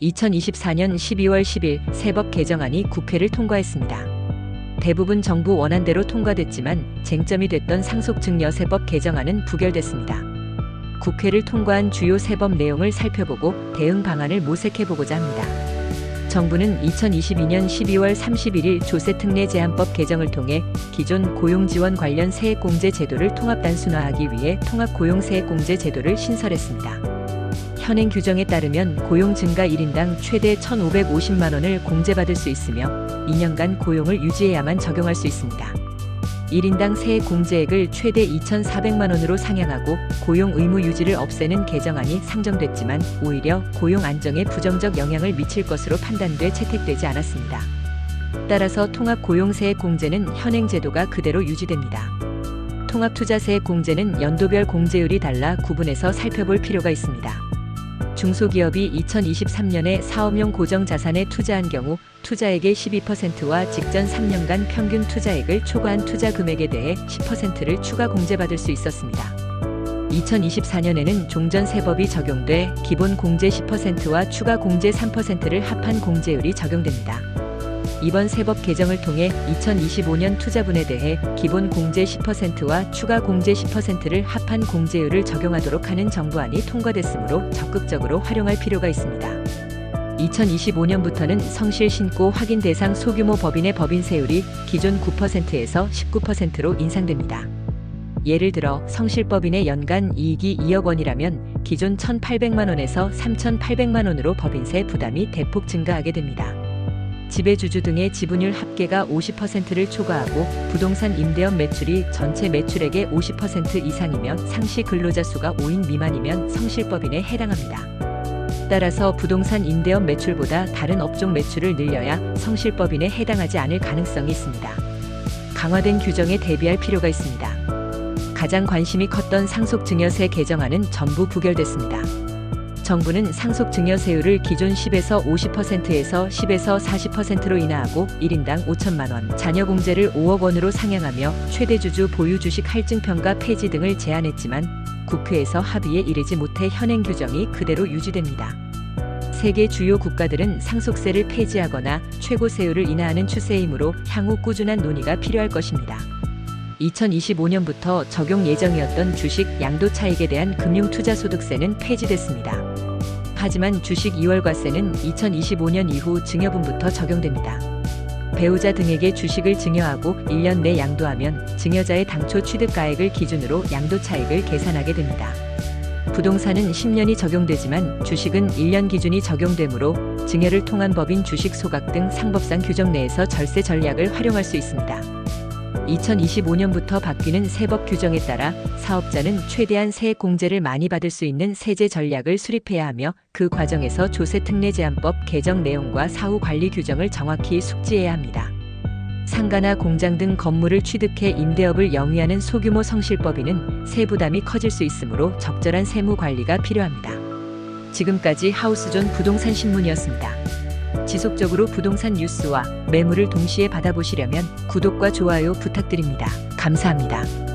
2024년 12월 10일 새 법 개정안이 국회를 통과했습니다. 대부분 정부 원안대로 통과됐지만 쟁점이 됐던 상속증여세법 개정안은 부결됐습니다. 국회를 통과한 주요 세법 내용을 살펴보고 대응 방안을 모색해보고자 합니다. 정부는 2022년 12월 31일 조세특례제한법 개정을 통해 기존 고용지원 관련 세액공제 제도를 통합 단순화하기 위해 통합고용세액공제 제도를 신설했습니다. 현행 규정에 따르면 고용 증가 1인당 최대 1,550만 원을 공제받을 수 있으며 2년간 고용을 유지해야만 적용할 수 있습니다. 1인당 세액 공제액을 최대 2,400만 원으로 상향하고 고용 의무 유지를 없애는 개정안이 상정됐지만 오히려 고용 안정에 부정적 영향을 미칠 것으로 판단돼 채택되지 않았습니다. 따라서 통합고용세액 공제는 현행 제도가 그대로 유지됩니다. 통합투자세액 공제는 연도별 공제율이 달라 구분해서 살펴볼 필요가 있습니다. 중소기업이 2023년에 사업용 고정자산에 투자한 경우 투자액의 12%와 직전 3년간 평균 투자액을 초과한 투자 금액에 대해 10%를 추가 공제받을 수 있었습니다. 2024년에는 종전세법이 적용돼 기본 공제 10%와 추가 공제 3%를 합한 공제율이 적용됩니다. 이번 세법 개정을 통해 2025년 투자분에 대해 기본 공제 10%와 추가 공제 10%를 합한 공제율을 적용하도록 하는 정부안이 통과됐으므로 적극적으로 활용할 필요가 있습니다. 2025년부터는 성실 신고 확인 대상 소규모 법인의 법인세율이 기존 9%에서 19%로 인상됩니다. 예를 들어 성실법인의 연간 이익이 2억 원이라면 기존 1,800만 원에서 3,800만 원으로 법인세 부담이 대폭 증가하게 됩니다. 지배주주 등의 지분율 합계가 50%를 초과하고 부동산 임대업 매출이 전체 매출액의 50% 이상이면 상시 근로자 수가 5인 미만이면 성실법인에 해당합니다. 따라서 부동산 임대업 매출보다 다른 업종 매출을 늘려야 성실법인에 해당하지 않을 가능성이 있습니다. 강화된 규정에 대비할 필요가 있습니다. 가장 관심이 컸던 상속증여세 개정안은 전부 부결됐습니다. 정부는 상속증여세율을 기존 10에서 50%에서 10에서 40%로 인하하고 1인당 5천만 원, 자녀공제를 5억 원으로 상향하며 최대주주 보유 주식 할증평가 폐지 등을 제안했지만 국회에서 합의에 이르지 못해 현행 규정이 그대로 유지됩니다. 세계 주요 국가들은 상속세를 폐지하거나 최고세율을 인하하는 추세이므로 향후 꾸준한 논의가 필요할 것입니다. 2025년부터 적용 예정이었던 주식 양도차익에 대한 금융투자소득세는 폐지됐습니다. 하지만 주식 2월과세는 2025년 이후 증여분부터 적용됩니다. 배우자 등에게 주식을 증여하고 1년 내 양도하면 증여자의 당초 취득가액을 기준으로 양도차익을 계산하게 됩니다. 부동산은 10년이 적용되지만 주식은 1년 기준이 적용되므로 증여를 통한 법인 주식 소각 등 상법상 규정 내에서 절세 전략을 활용할 수 있습니다. 2025년부터 바뀌는 세법 규정에 따라 사업자는 최대한 세액 공제를 많이 받을 수 있는 세제 전략을 수립해야 하며 그 과정에서 조세특례제한법 개정 내용과 사후 관리 규정을 정확히 숙지해야 합니다. 상가나 공장 등 건물을 취득해 임대업을 영위하는 소규모 성실법인은 세부담이 커질 수 있으므로 적절한 세무 관리가 필요합니다. 지금까지 하우스존 부동산 신문이었습니다. 지속적으로 부동산 뉴스와 매물을 동시에 받아보시려면 구독과 좋아요 부탁드립니다. 감사합니다.